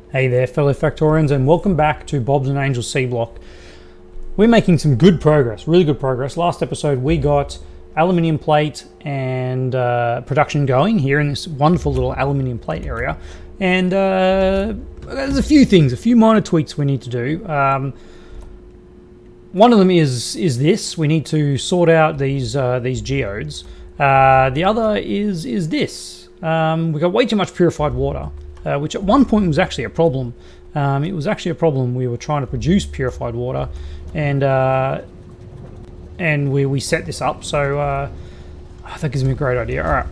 Hey there, fellow Factorians, and welcome back to Bob's and Angel's Seablock. We're making some good progress, really good progress. Last episode we got aluminium plate and production going here in this wonderful little aluminium plate area. And there's a few minor tweaks we need to do. One of them is this. We need to sort out these geodes. The other is this. We've got way too much purified water. Which at one point was actually a problem. It was actually a problem. We were trying to produce purified water, and we set this up. So that gives me a great idea. All right,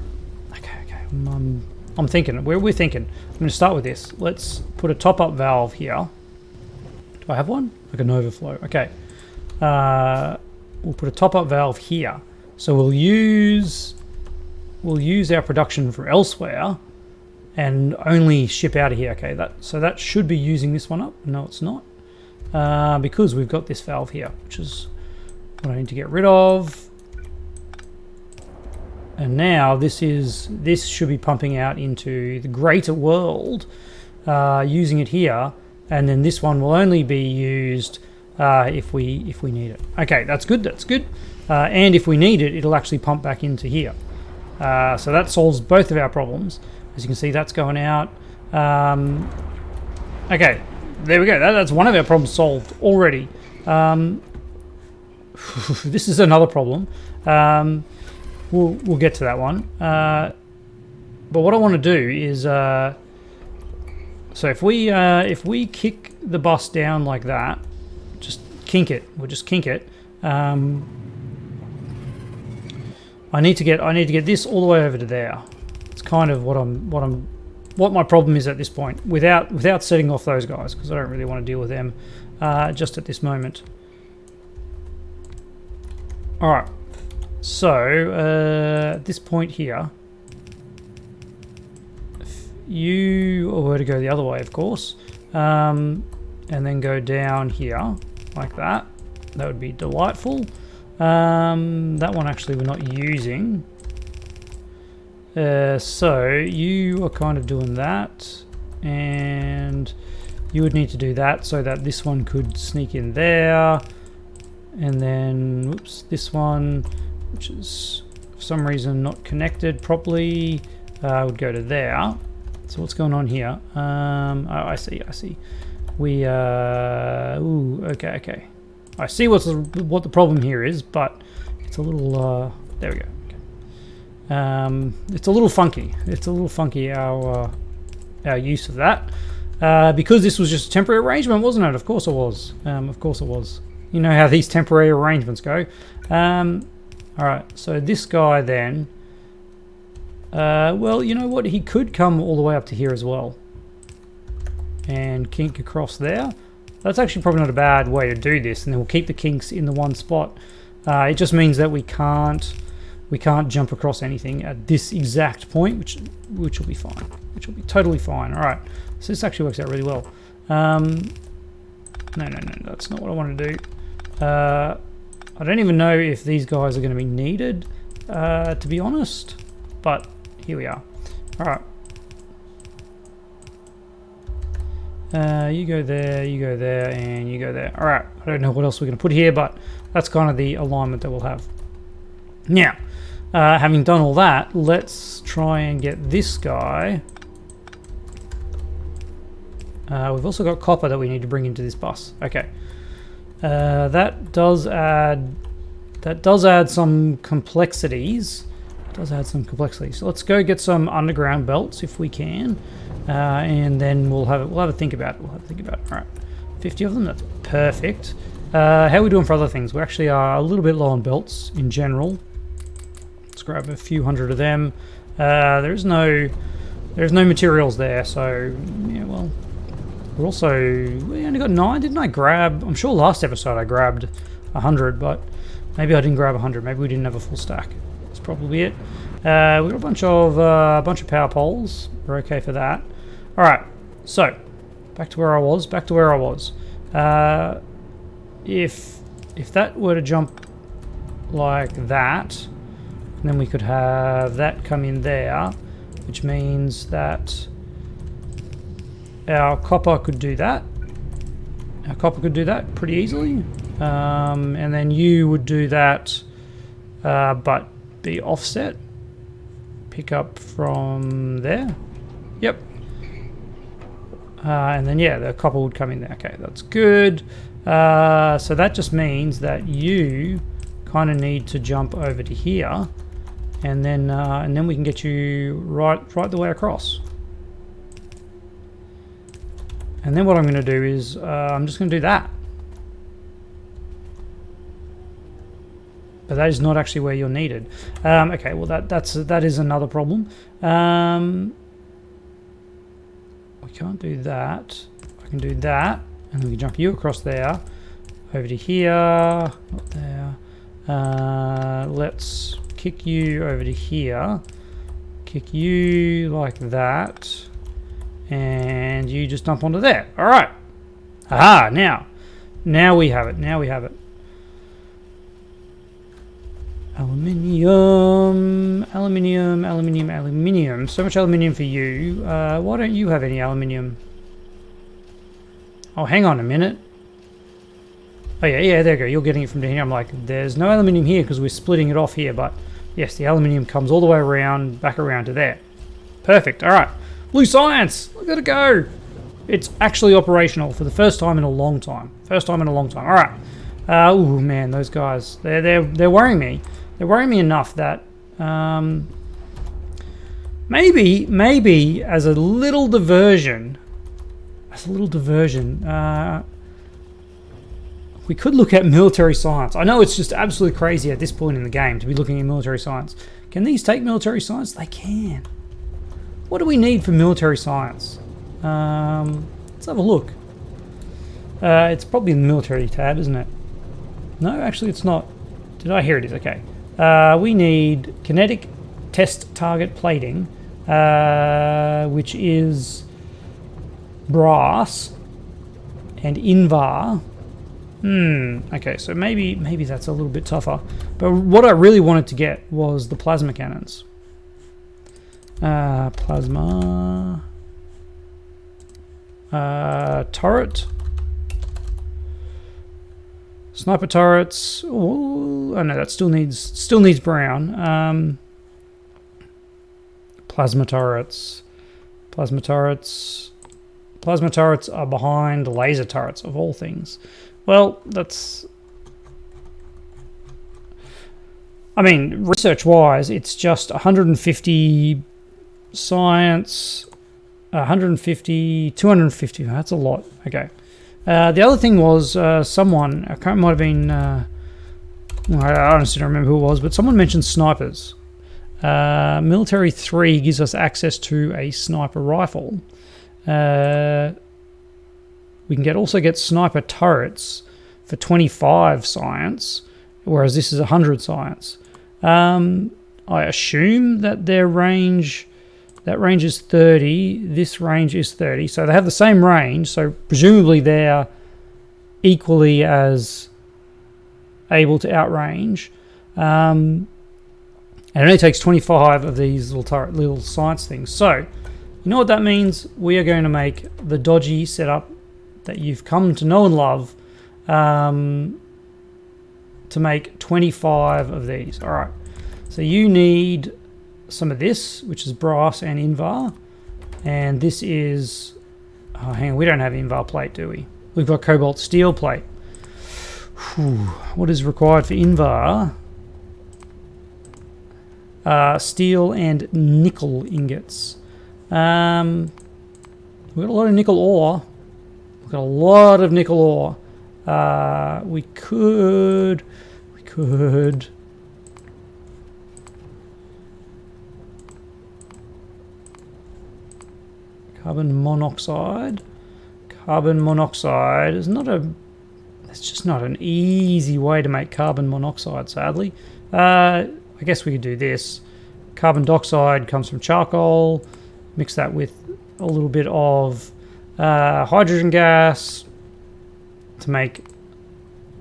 okay. I'm thinking. We're thinking. I'm going to start with this. Let's put a top-up valve here. Do I have one? Like an overflow. Okay. We'll put a top-up valve here. So we'll use our production from elsewhere. And only ship out of here. Okay, so that should be using this one up. No, it's not, because we've got this valve here, which is what I need to get rid of. And now this should be pumping out into the greater world, using it here. And then this one will only be used if we need it. Okay, that's good. That's good. And if we need it, it'll actually pump back into here. So that solves both of our problems. As you can see, that's going out. Okay, there we go. That's one of our problems solved already. This is another problem. We'll get to that one. But what I want to do is, so if we kick the bus down like that, just kink it. We'll just kink it. I need to get this all the way over to there. Kind of what my problem is at this point, without setting off those guys, because I don't really want to deal with them just at this moment. All right, so at this point here, if you were to go the other way, of course, and then go down here like that, that would be delightful. That one actually we're not using. So you are kind of doing that, and you would need to do that so that this one could sneak in there, and then whoops, this one, which is for some reason not connected properly, would go to there. So what's going on here? Oh, I see. We okay. I see what the problem here is, but it's a little there we go. It's a little funky. Our use of that, because this was just a temporary arrangement, wasn't it? Of course it was. You know how these temporary arrangements go. All right. So this guy then. Well, you know what? He could come all the way up to here as well, and kink across there. That's actually probably not a bad way to do this, and then we'll keep the kinks in the one spot. It just means that we can't jump across anything at this exact point, which will be fine. Which will be totally fine. All right. So this actually works out really well. No, that's not what I want to do. I don't even know if these guys are going to be needed, to be honest. But here we are. All right. You go there, and you go there. All right. I don't know what else we're going to put here, but that's kind of the alignment that we'll have. Now, having done all that, let's try and get this guy. We've also got copper that we need to bring into this bus. Okay, that does add some complexities. So let's go get some underground belts if we can, and then we'll have a think about it. All right, 50 of them. That's perfect. How are we doing for other things? We actually are a little bit low on belts in general. Let's grab a few hundred of them. There's no materials there, so yeah. Well, we only got 9. Didn't I grab? I'm sure last episode I grabbed 100, but maybe I didn't grab 100. Maybe we didn't have a full stack. That's probably it. We got a bunch of power poles. We're okay for that. All right. So back to where I was. If that were to jump like that, then we could have that come in there, which means that our copper could do that. Our copper could do that pretty easily. And then you would do that, but be offset. Pick up from there. Yep. And then, yeah, the copper would come in there. Okay, that's good. So that just means that you kind of need to jump over to here, and then we can get you right the way across. And then what I'm going to do is I'm just going to do that. But that is not actually where you're needed. Okay, well that is another problem. We can't do that. I can do that, and then we can jump you across there, over to here, not there. Let's kick you over to here, kick you like that, and you just dump onto there. All right. Aha! Now we have it. Now we have it. Aluminium, aluminium, aluminium, aluminium. So much aluminium for you. Why don't you have any aluminium? Oh, hang on a minute. Oh yeah, there you go. You're getting it from down here. I'm like, there's no aluminium here because we're splitting it off here. But yes, the aluminium comes all the way around, back around to there. Perfect. All right. Blue science. Look at it go. It's actually operational for the first time in a long time. First time in a long time. All right. Oh man, those guys. They're worrying me. They're worrying me enough that maybe as a little diversion, we could look at military science. I know it's just absolutely crazy at this point in the game to be looking at military science. Can these take military science? They can. What do we need for military science? Let's have a look. It's probably in the military tab, isn't it? No, actually it's not. Here it is, okay. We need kinetic test target plating, which is brass and invar. Okay, so maybe that's a little bit tougher. But what I really wanted to get was the plasma cannons. Plasma turret. Sniper turrets. Oh no, that still needs brown. Plasma turrets. Plasma turrets. Plasma turrets are behind laser turrets of all things. Well, that's. I mean, research-wise, it's just 150 science, 150, 250. That's a lot. Okay. The other thing was someone, might have been, I honestly don't remember who it was, but someone mentioned snipers. Military 3 gives us access to a sniper rifle. We can also get sniper turrets for 25 science, whereas this is 100 science. I assume that their range... That range is 30, this range is 30, so they have the same range, so presumably they're equally as able to outrange. And it only takes 25 of these little science things. So, you know what that means? We are going to make the dodgy setup that you've come to know and love to make 25 of these. Alright, so you need some of this, which is brass and invar, and this is hang on, we don't have invar plate, do we? We've got cobalt steel plate. What is required for invar? Steel and nickel ingots. We've got a lot of nickel ore. We've got a lot of nickel ore. We could carbon monoxide. Carbon monoxide is not a... It's just not an easy way to make carbon monoxide, sadly. I guess we could do this. Carbon dioxide comes from charcoal. Mix that with a little bit of hydrogen gas to make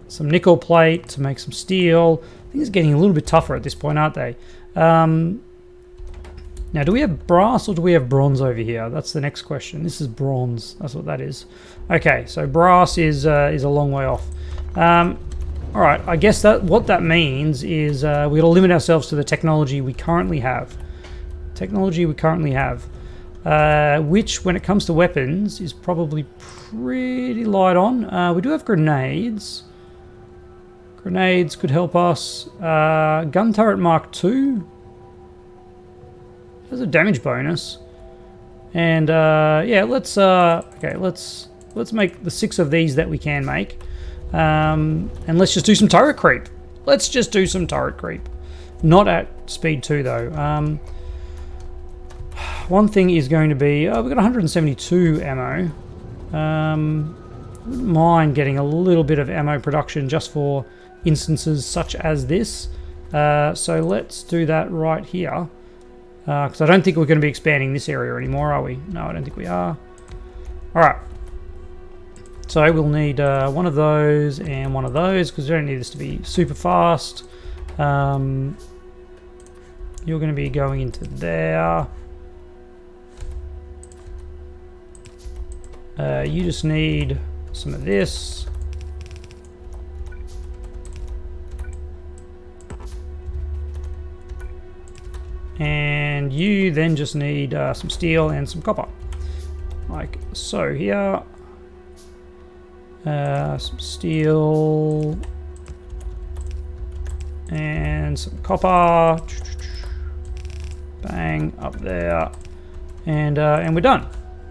some nickel plate, to make some steel. Things are getting a little bit tougher at this point, aren't they? Now, do we have brass or do we have bronze over here? That's the next question. This is bronze. That's what that is. Okay, so brass is a long way off. All right, I guess that what that means is we got to limit ourselves to the technology we currently have. Which, when it comes to weapons, is probably pretty light on. We do have grenades. Grenades could help us. Gun turret Mark II. There's a damage bonus. And yeah, let's make the 6 of these that we can make. And let's just do some turret creep. Not at speed 2 though. One thing is going to be, we've got 172 ammo. Wouldn't mind getting a little bit of ammo production just for instances such as this. So let's do that right here. Because I don't think we're going to be expanding this area anymore, are we? No, I don't think we are. Alright. So we'll need one of those and one of those, because we don't need this to be super fast. You're going to be going into there. You just need some of this. And you then just need some steel and some copper. Like so here. Some steel. And some copper. Bang, up there. And we're done.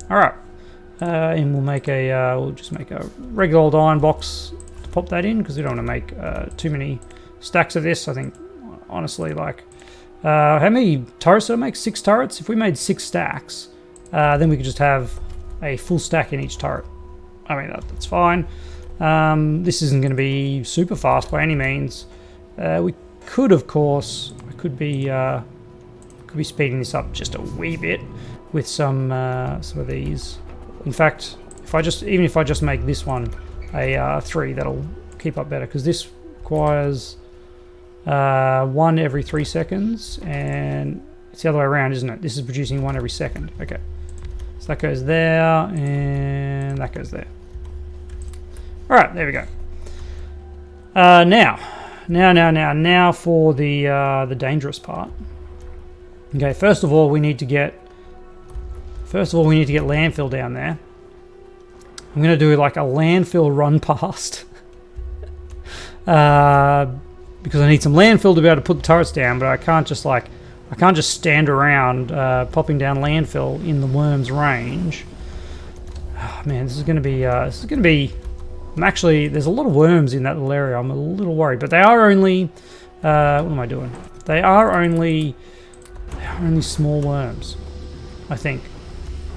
Alright. And we'll make we'll just make a regular old iron box to pop that in, because we don't want to make too many stacks of this. I think, honestly, like, how many turrets did I make? 6 turrets? If we made 6 stacks, then we could just have a full stack in each turret. I mean, that's fine. This isn't going to be super fast by any means. We could, of course, I could be speeding this up just a wee bit with some of these. In fact, even if I just make this one a 3, that'll keep up better, because this requires 1 every 3 seconds, and it's the other way around, isn't it? This is producing 1 every second. Okay, so that goes there, and that goes there. All right, there we go. Now for the dangerous part. Okay, first of all, we need to get landfill down there. I'm going to do like a landfill run past. Because I need some landfill to be able to put the turrets down, but I can't just stand around popping down landfill in the worm's range. Oh, man, this is going to be there's a lot of worms in that little area. I'm a little worried, but they are only what am I doing? They are only small worms, I think.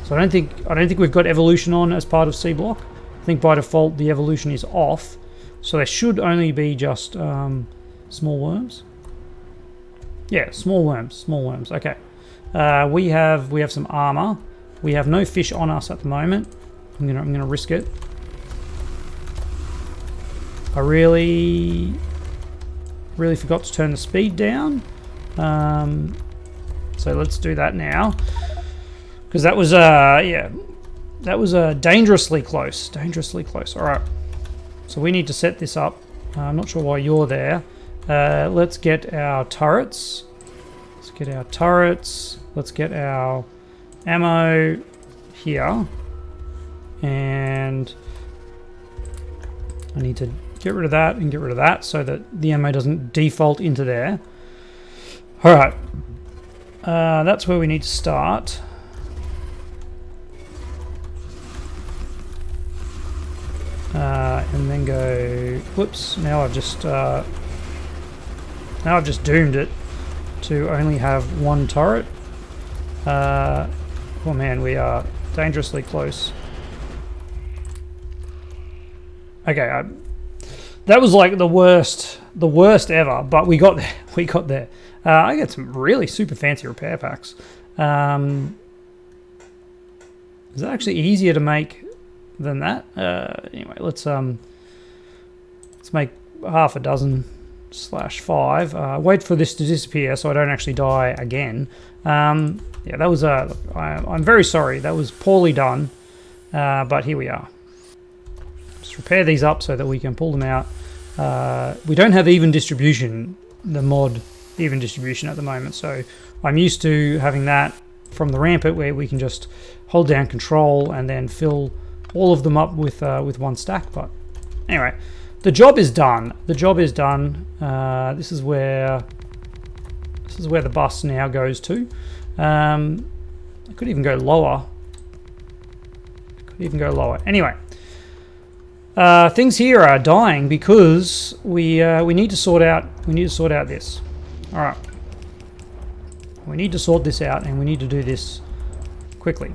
So I don't think we've got evolution on as part of Seablock. I think by default the evolution is off, so there should only be just small worms. Yeah, small worms. Okay. We have some armor. We have no fish on us at the moment. I'm gonna risk it. I really forgot to turn the speed down. So let's do that now. Because that was dangerously close. All right. So we need to set this up. I'm not sure why you're there. Let's get our turrets. Let's get our ammo here. And I need to get rid of that and get rid of that so that the ammo doesn't default into there. All right. That's where we need to start. And then go. Whoops! Now I've just doomed it to only have 1 turret. Oh man, we are dangerously close. Okay, that was like the worst ever, but we got there. I get some really super fancy repair packs. Is that actually easier to make than that? Anyway, let's make half a dozen /5. Wait for this to disappear so I don't actually die again. Yeah, that was I'm very sorry. That was poorly done, but here we are. Just repair these up so that we can pull them out. We don't have even distribution, the mod even distribution at the moment, so I'm used to having that from the Rampant where we can just hold down control and then fill all of them up with one stack. But anyway, the job is done. The job is done. This is where the bus now goes to. I could even go lower. Anyway, things here are dying because we need to sort out this. All right, we need to sort this out, and we need to do this quickly.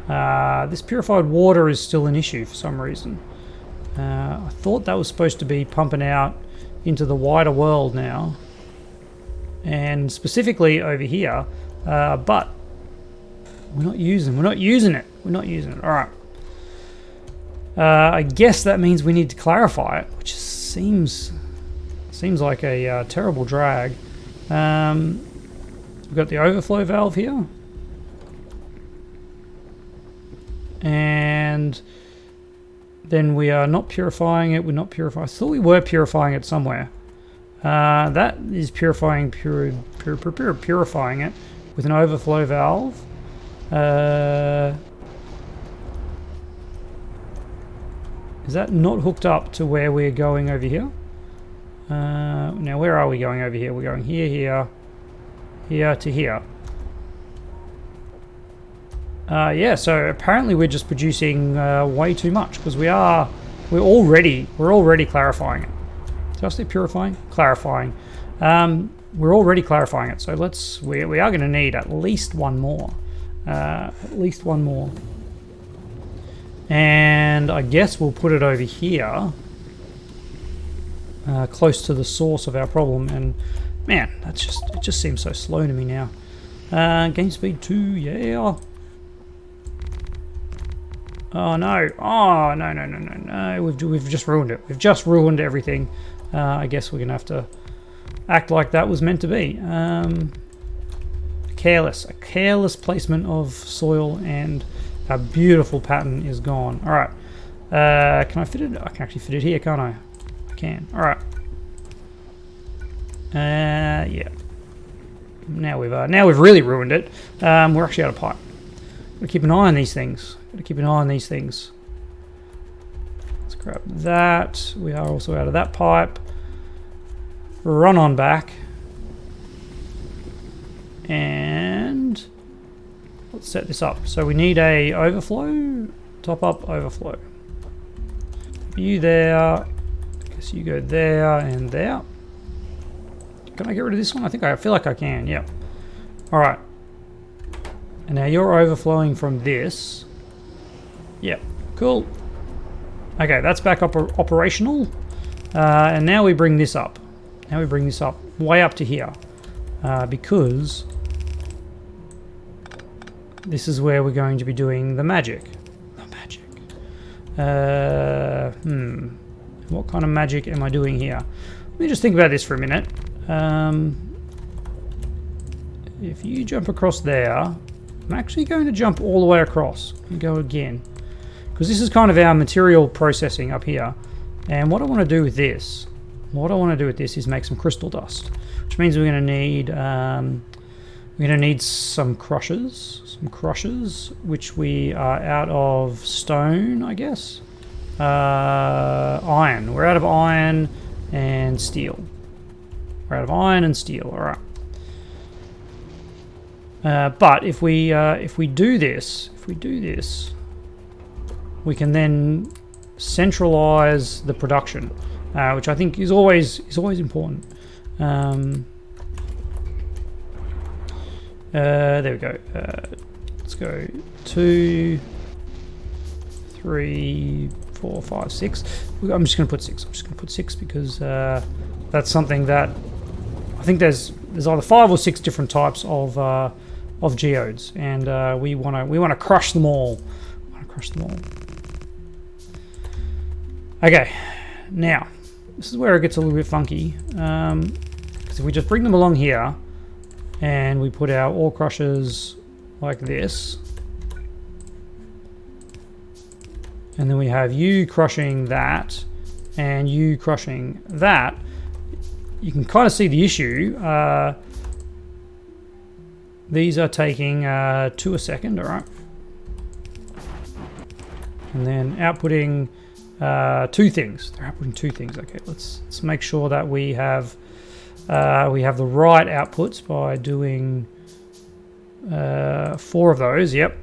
This purified water is still an issue for some reason. I thought that was supposed to be pumping out into the wider world now, and specifically over here, but we're not using it. All right. I guess that means we need to clarify it, which seems like a terrible drag. We've got the overflow valve here, and then we are not purifying it. We're not purifying. I thought we were purifying it somewhere. That is purifying it with an overflow valve. Is that not hooked up to where we're going over here? Now, where are we going over here? We're going here to here. Yeah, so apparently we're just producing way too much because we're already clarifying it. Did I say purifying? Clarifying. We're already clarifying it, so we are going to need at least one more. And I guess we'll put it over here, close to the source of our problem. And man, it just seems so slow to me now. Game speed 2, yeah. Oh no! Oh no! We've just ruined it. We've just ruined everything. I guess we're gonna have to act like that was meant to be. A careless placement of soil, and our beautiful pattern is gone. All right. Can I fit it? I can actually fit it here, can't I? I can. All right. Yeah. Now we've really ruined it. We're actually out of pipe. Gotta keep an eye on these things. Let's grab that. We are also out of that pipe. Run on back. And let's set this up. So we need a overflow, top up overflow. You there. I guess you go there and there. Can I get rid of this one? I feel like I can. Yeah. All right. And now you're overflowing from this. Yep, cool. Okay, that's back up operational. And now we bring this up. Way up to here. Because this is where we're going to be doing the magic. What kind of magic am I doing here? Let me just think about this for a minute. If you jump across there, I'm actually going to jump all the way across and go again. Because this is kind of our material processing up here. And what I want to do with this, is make some crystal dust. Which means we're going to need some crushers. Which we are out of stone, I guess. Iron. We're out of iron and steel. Alright. But if we do this, we can then centralize the production, which I think is always important. There we go. Let's go 2, 3, 4, 5, 6. I'm just going to put 6. Because that's something that I think there's either 5 or 6 different types of geodes, and we want to crush them all. Okay, now this is where it gets a little bit funky. Because if we just bring them along here, and we put our ore crushers like this, and then we have you crushing that, and you crushing that, you can kind of see the issue. These are taking 2 a second, all right? And then outputting 2 things. They're outputting 2 things. Okay, let's make sure that we have the right outputs by doing 4 of those. Yep.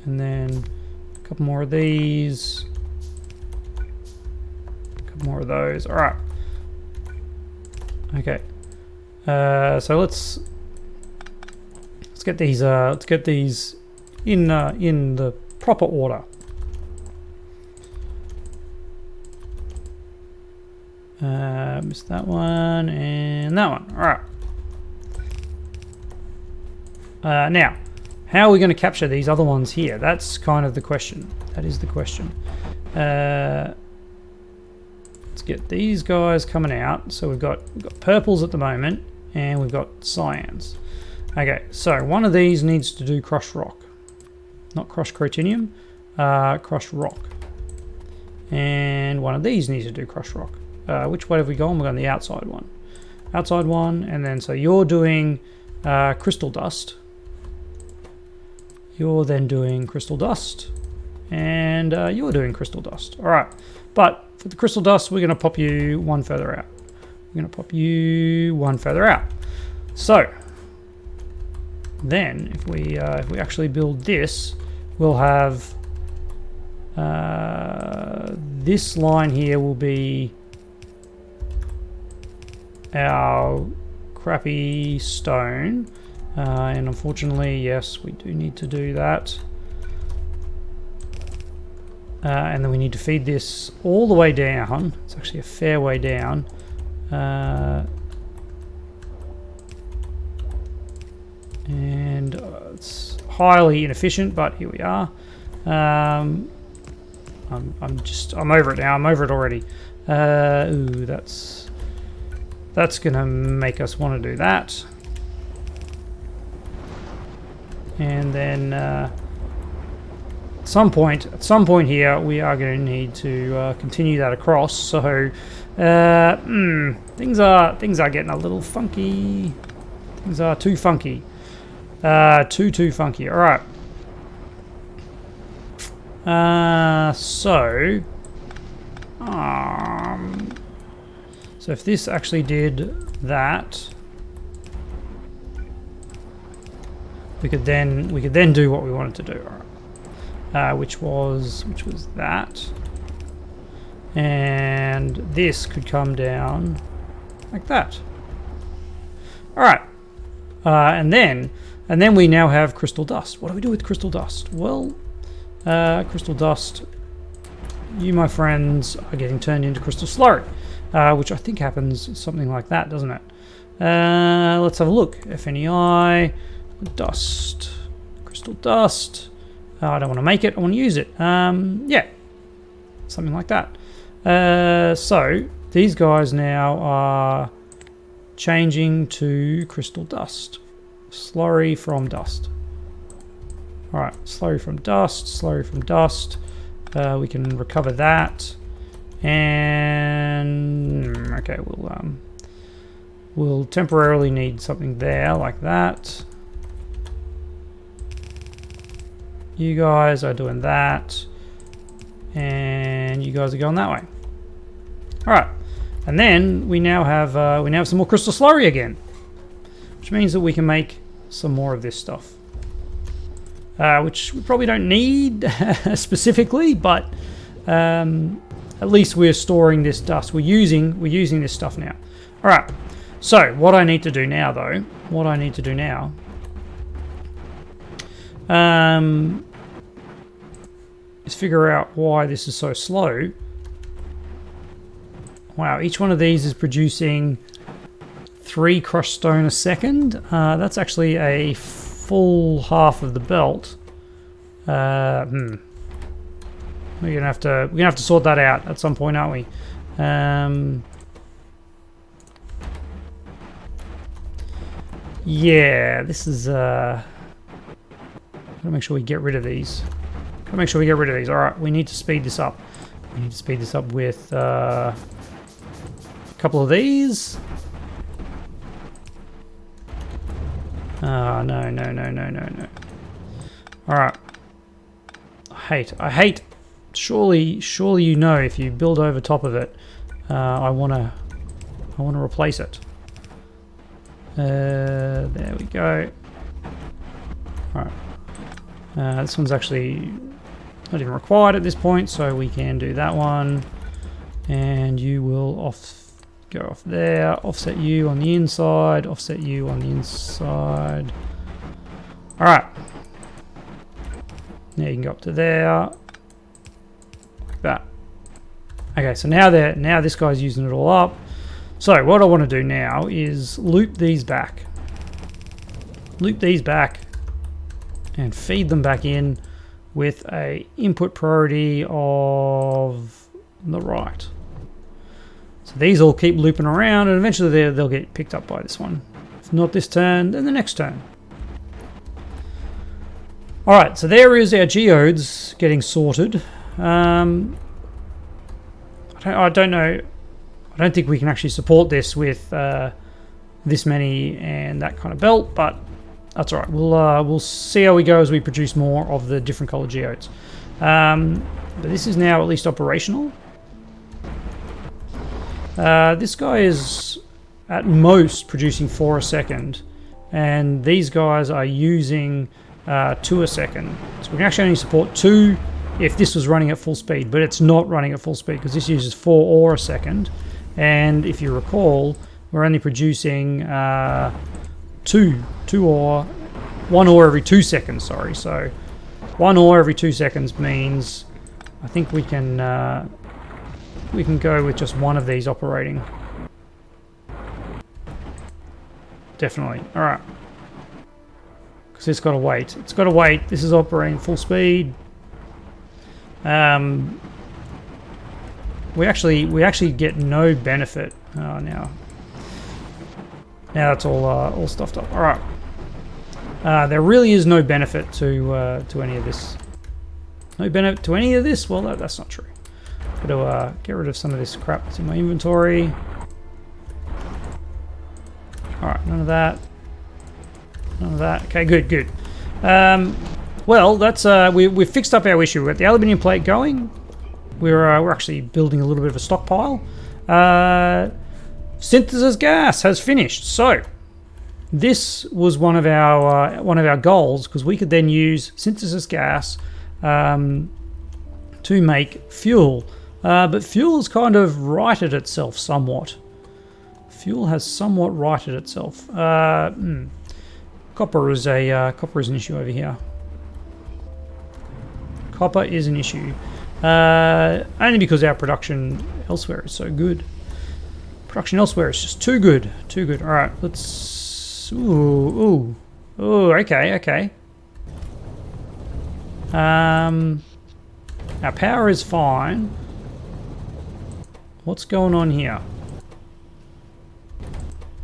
And then a couple more of these. A couple more of those. All right. Okay. So let's get these. Let's get these in the proper order. Missed that one and that one. All right. Now, how are we going to capture these other ones here? That's kind of the question. That is the question. Let's get these guys coming out. So we've got purples at the moment, and we've got cyans. Okay, so one of these needs to do crushed rock, not crushed crotinium, crushed rock, and one of these needs to do crushed rock. Which way have we gone? We're on the outside one. Outside one, and then so you're doing crystal dust. You're then doing crystal dust, and you're doing crystal dust. All right, but for the crystal dust, we're going to pop you one further out. We're going to pop you one further out. So then, if we actually build this, we'll have this line here will be our crappy stone, and unfortunately, yes, we do need to do that. And then we need to feed this all the way down. It's actually a fair way down. And it's highly inefficient, but here we are. I'm over it now. I'm over it already. Ooh, that's gonna make us want to do that. And then at some point here, we are going to need to continue that across. So things are getting a little funky. Things are too funky. Too funky. All right. So if this actually did that, we could then do what we wanted to do. All right. Which was that, and this could come down like that. All right. And then we now have crystal dust. What do we do with crystal dust? Well, crystal dust, you, my friends, are getting turned into crystal slurry, which I think happens something like that, doesn't it? Let's have a look. FNEI, dust, crystal dust. I don't want to make it, I want to use it. Yeah, something like that. So these guys now are changing to crystal dust. Slurry from dust. All right, slurry from dust, slurry from dust. We can recover that, and okay, we'll temporarily need something there like that. You guys are doing that, and you guys are going that way. All right, and then we now have some more crystal slurry again, which means that we can make some more of this stuff, which we probably don't need specifically, but at least we're storing this dust. We're using this stuff now. All right. So what I need to do now, though, is figure out why this is so slow. Wow, each one of these is producing 3 crushed stone a second. That's actually a full half of the belt. We're gonna have to sort that out at some point, aren't we? Yeah, this is gotta make sure we get rid of these. Gotta make sure we get rid of these. All right, we need to speed this up. We need to speed this up with a couple of these. No. All right. I hate. Surely you know if you build over top of it, I wanna replace it. There we go. All right. This one's actually not even required at this point, so we can do that one. And you will go off there. Offset you on the inside. Offset you on the inside. All right. Now you can go up to there. Like that. Okay, so now this guy's using it all up. So what I want to do now is loop these back. Loop these back and feed them back in with a input priority of the right. So these all keep looping around and eventually they'll get picked up by this one. If not this turn, then the next turn. Alright, so there is our geodes getting sorted. I don't know. I don't think we can actually support this with this many and that kind of belt, but that's all right. We'll see how we go as we produce more of the different color geodes. But this is now at least operational. This guy is at most producing 4 a second, and these guys are using 2 a second. So we can actually only support 2 if this was running at full speed, but it's not running at full speed because this uses 4 ore a second. And if you recall, we're only producing 1 ore every 2 seconds, sorry. So 1 ore every 2 seconds means I think we can go with just one of these operating. Definitely. All right. Because it's got to wait. It's got to wait. This is operating full speed. We actually get no benefit. Oh, now it's all stuffed up. All right. There really is no benefit to any of this. No benefit to any of this? Well, that's not true. Got to get rid of some of this crap that's in my inventory. All right, none of that. None of that. Okay, good. Well, that's we've fixed up our issue. We've got the aluminium plate going. We're actually building a little bit of a stockpile. Synthesis gas has finished. So this was one of our goals, because we could then use synthesis gas to make fuel. But fuel has kind of righted itself somewhat. Fuel has somewhat righted itself. Copper is an issue over here. Copper is an issue. Only because our production elsewhere is so good. Production elsewhere is just too good. Too good. Alright, let's... Ooh, okay. Our power is fine. What's going on here?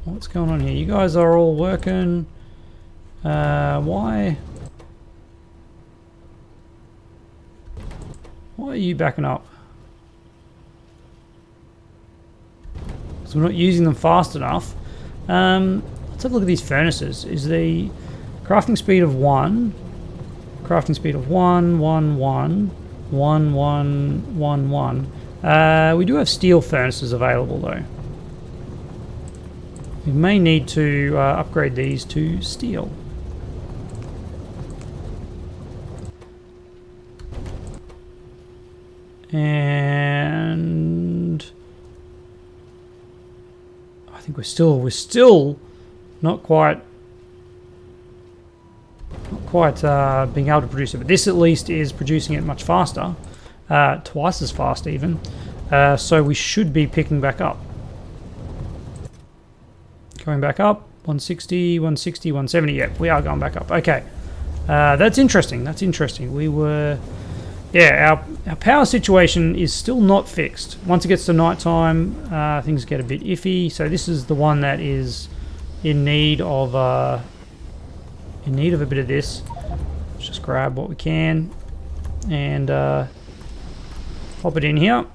What's going on here? You guys are all working. Why are you backing up? So we're not using them fast enough. Let's have a look at these furnaces. Is the crafting speed of 1? Crafting speed of 1, 1, 1, 1, 1, 1, 1. We do have steel furnaces available though. We may need to upgrade these to steel. And I think we're still not quite being able to produce it, but this at least is producing it much faster, twice as fast even. So we should be picking back up. Going back up, 160, 160, 170. Yep, we are going back up. Okay, that's interesting. That's interesting. We were yeah, our power situation is still not fixed. Once it gets to nighttime, things get a bit iffy. So this is the one that is in need of a bit of this. Let's just grab what we can and pop it in here.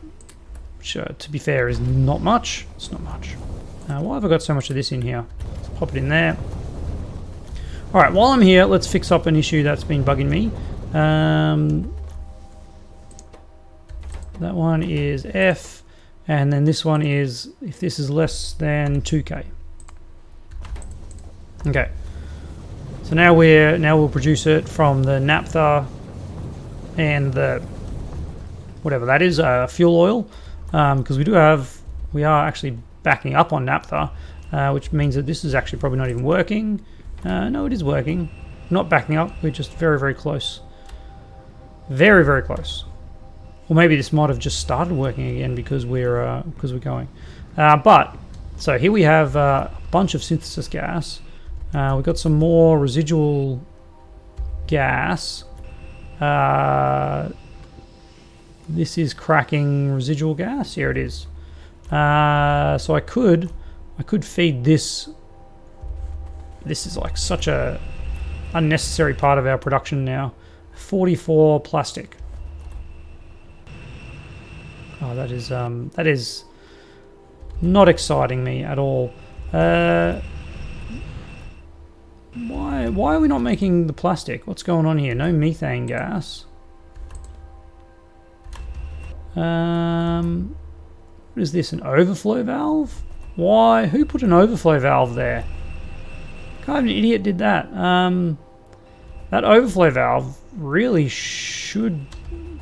Which, to be fair, is not much. It's not much. Why have I got so much of this in here? Let's pop it in there. All right, while I'm here, let's fix up an issue that's been bugging me. That one is F, and then this one is if this is less than 2K. Okay. So now we'll produce it from the naphtha and the whatever that is, fuel oil, because we are actually backing up on naphtha, which means that this is actually probably not even working. No, it is working. Not backing up. We're just very, very close. Very, very close. Or maybe this might have just started working again because we're going. But so here we have a bunch of synthesis gas. We've got some more residual gas. This is cracking residual gas. Here it is. So I could feed this. This is like such a unnecessary part of our production now. 44 plastic. Oh, that is not exciting me at all. Why are we not making the plastic? What's going on here? No methane gas. What is this? An overflow valve? Why? Who put an overflow valve there? Kind of an idiot did that. That overflow valve really should...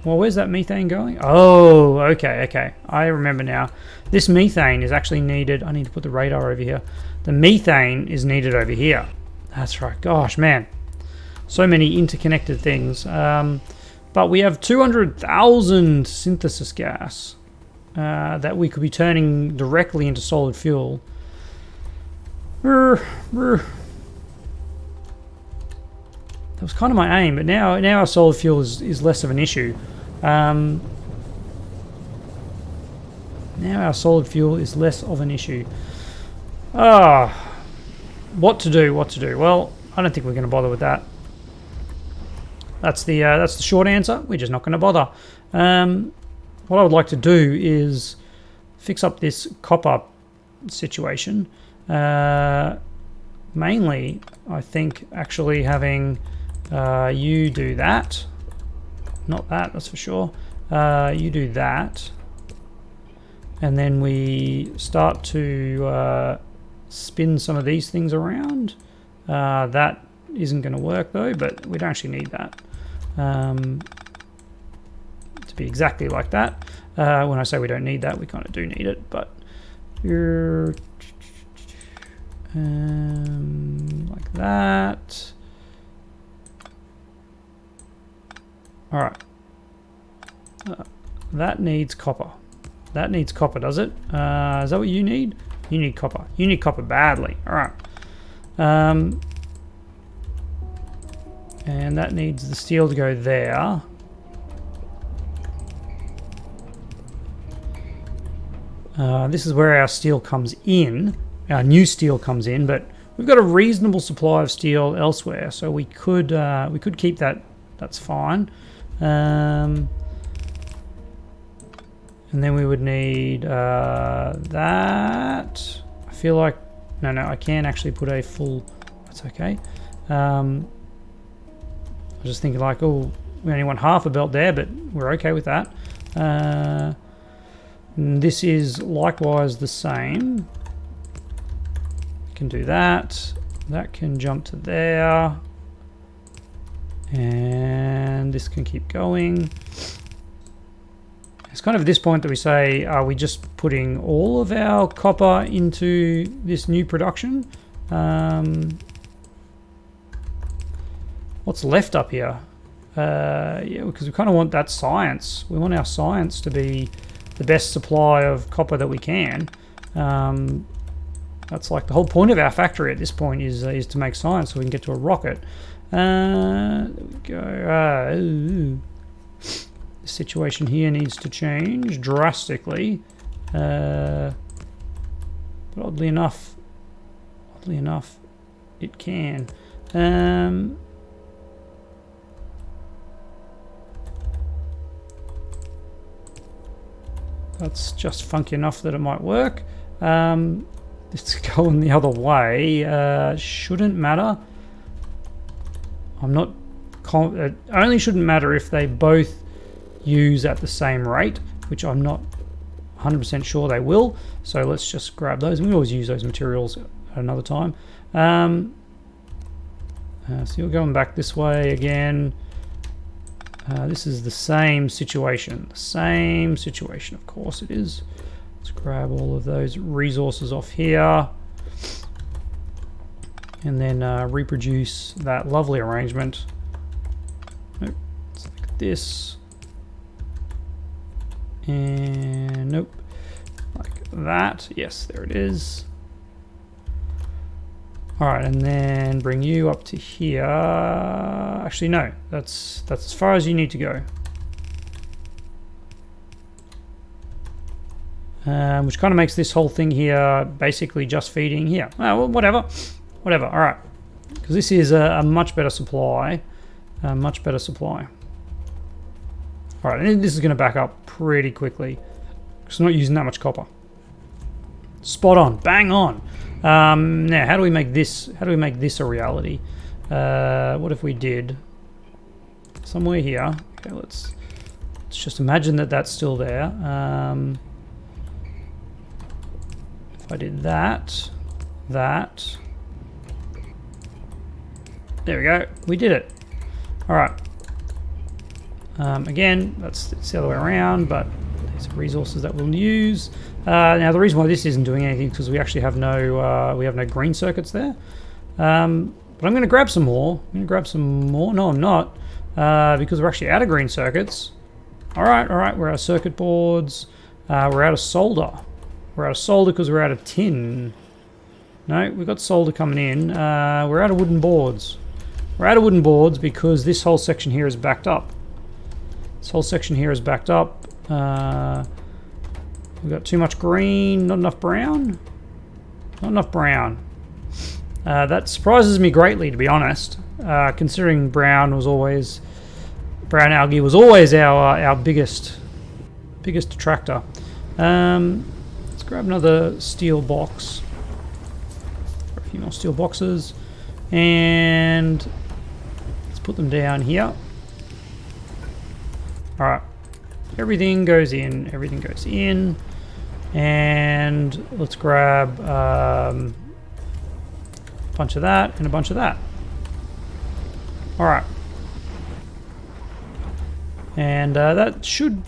Well, where's that methane going? Oh, okay. I remember now. This methane is actually needed... I need to put the radar over here. The methane is needed over here. That's right. Gosh, man. So many interconnected things. But we have 200,000 synthesis gas that we could be turning directly into solid fuel. That was kind of my aim, but now our solid fuel is less of an issue. Now our solid fuel is less of an issue. What to do? Well, I don't think we're going to bother with that. That's the short answer. We're just not going to bother. What I would like to do is fix up this copper situation. Mainly, I think actually having you do that. Not that, that's for sure. You do that. And then we start to spin some of these things around. That isn't going to work though, but we don't actually need that. To be exactly like that. When I say we don't need that, we kind of do need it, but you're like that. All right. That needs copper. That needs copper, does it? Is that what you need? You need copper. You need copper badly. All right. And that needs the steel to go there. This is where our steel comes in. Our new steel comes in, but we've got a reasonable supply of steel elsewhere, so we could keep that. That's fine. And then we would need that. I feel like no, I can actually put a full. That's okay. I was just thinking like, oh, we only want half a belt there, but we're okay with that. This is likewise the same. Can do that. That can jump to there. And this can keep going. It's kind of at this point that we say, are we just putting all of our copper into this new production? What's left up here? Yeah, because we kind of want that science. We want our science to be the best supply of copper that we can. That's like the whole point of our factory at this point is to make science so we can get to a rocket. There we go. The situation here needs to change drastically. But oddly enough, it can. That's just funky enough that it might work. It's going the other way. Shouldn't matter. It only shouldn't matter if they both use at the same rate, which I'm not 100% sure they will. So let's just grab those. We always use those materials at another time. So you're going back this way again. This is the same situation. The same situation, of course it is. Let's grab all of those resources off here. And then reproduce that lovely arrangement. Nope. Let's look at this. And nope. Like that. Yes, there it is. Alright, and then bring you up to here. Actually, no. That's as far as you need to go. Which kind of makes this whole thing here basically just feeding here. Well, whatever. Whatever. Alright. Because this is a much better supply. A much better supply. Alright, and this is going to back up pretty quickly. Because I'm not using that much copper. Spot on. Bang on. Now, how do we make this? How do we make this a reality? What if we did somewhere here? Okay, let's just imagine that that's still there. If I did that, there we go. We did it. All right. Again, it's the other way around, but these are resources that we'll use. Now the reason why this isn't doing anything is because we actually have no green circuits there. But I'm going to grab some more. I'm going to grab some more. No, I'm not, because we're actually out of green circuits. All right. We're out of circuit boards. We're out of solder. We're out of solder because we're out of tin. No, we've got solder coming in. We're out of wooden boards. We're out of wooden boards because this whole section here is backed up. This whole section here is backed up. We've got too much green, not enough brown. Not enough brown. That surprises me greatly, to be honest, considering brown algae was always our biggest attractor. Let's grab another steel box. A few more steel boxes, and let's put them down here. All right. Everything goes in, and let's grab a bunch of that and a bunch of that. All right, and that should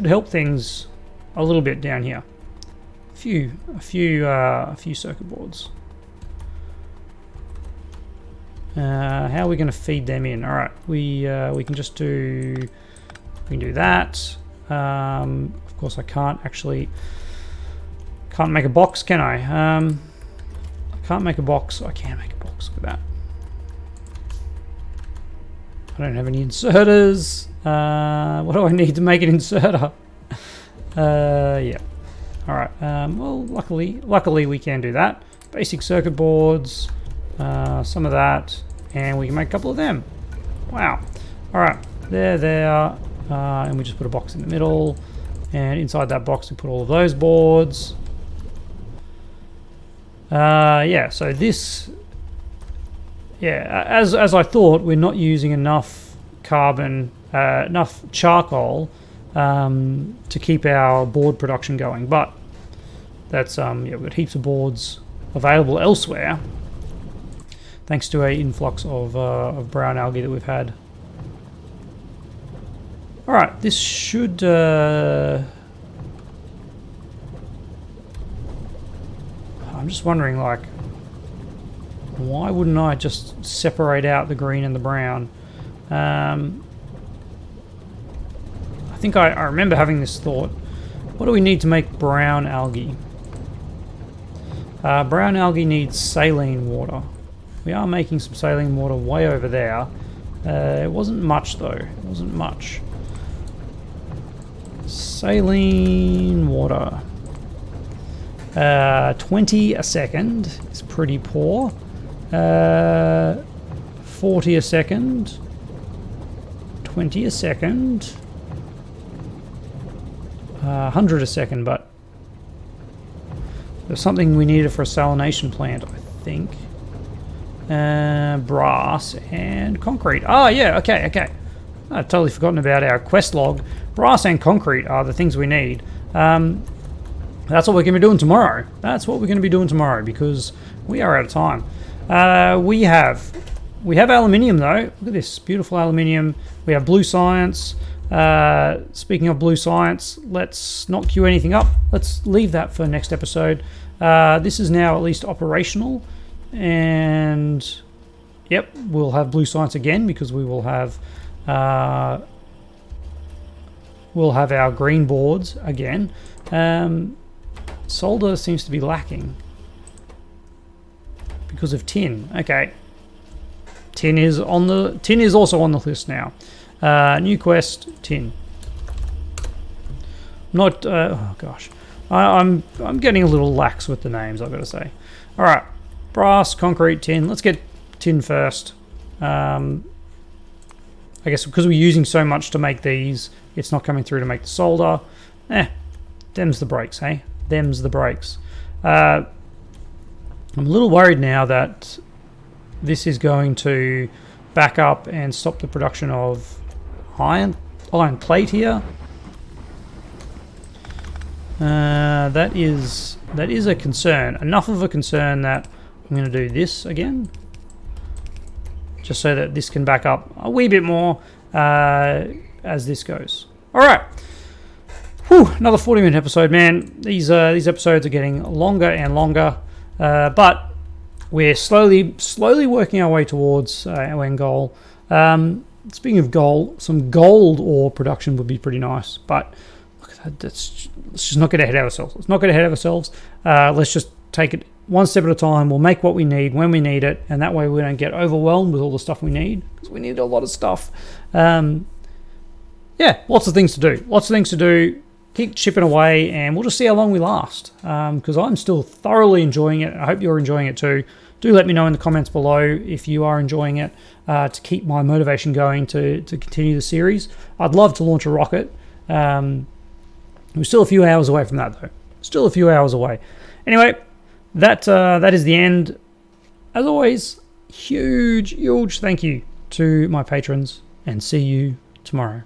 help things a little bit down here. A few circuit boards. How are we going to feed them in? All right, we can just do. We can do that. Of course, I can't make a box, can I? I can't make a box. I can make a box with that. I don't have any inserters. What do I need to make an inserter? Yeah. All right. Well, luckily we can do that. Basic circuit boards, some of that, and we can make a couple of them. Wow. All right. There. And we just put a box in the middle, and inside that box we put all of those boards. Yeah, so this, yeah, as I thought, we're not using enough carbon, enough charcoal to keep our board production going, but that's yeah, we've got heaps of boards available elsewhere thanks to an influx of brown algae that we've had. All right, this should. I'm just wondering, like, why wouldn't I just separate out the green and the brown? I think I remember having this thought. What do we need to make brown algae? Brown algae needs saline water. We are making some saline water way over there. It wasn't much though. It wasn't much. Saline water. 20 a second is pretty poor. 40 a second. 20 a second. 100 a second, but there's something we needed for a salination plant, I think. Brass and concrete. Oh, yeah, okay. I've totally forgotten about our quest log. Brass and concrete are the things we need. That's what we're going to be doing tomorrow. Because we are out of time. We have aluminium, though. Look at this beautiful aluminium. We have blue science. Speaking of blue science, let's not queue anything up. Let's leave that for next episode. This is now at least operational, and yep, we'll have blue science again because we will have our green boards again. Solder seems to be lacking because of tin. Okay, tin is also on the list now. New quest, tin. Not oh gosh, I'm getting a little lax with the names, I've got to say. All right, brass, concrete, tin. Let's get tin first. I guess because we're using so much to make these, it's not coming through to make the solder. Them's the breaks, hey? Them's the breaks. I'm a little worried now that this is going to back up and stop the production of iron plate here. That is a concern. Enough of a concern that I'm going to do this again, just so that this can back up a wee bit more as this goes. All right. Whew, another 40-minute episode, man. These episodes are getting longer and longer, but we're slowly working our way towards our end goal. Speaking of goal, some gold ore production would be pretty nice, but look at that. Let's just not get ahead of ourselves. Let's just take it one step at a time. We'll make what we need when we need it, and that way we don't get overwhelmed with all the stuff we need, because we need a lot of stuff. Yeah, lots of things to do. Keep chipping away, and we'll just see how long we last, because I'm still thoroughly enjoying it. I hope you're enjoying it too. Do let me know in the comments below if you are enjoying it, to keep my motivation going to continue the series. I'd love to launch a rocket. We're still a few hours away from that, though. Still a few hours away. Anyway, that is the end. As always, huge thank you to my patrons, and see you tomorrow.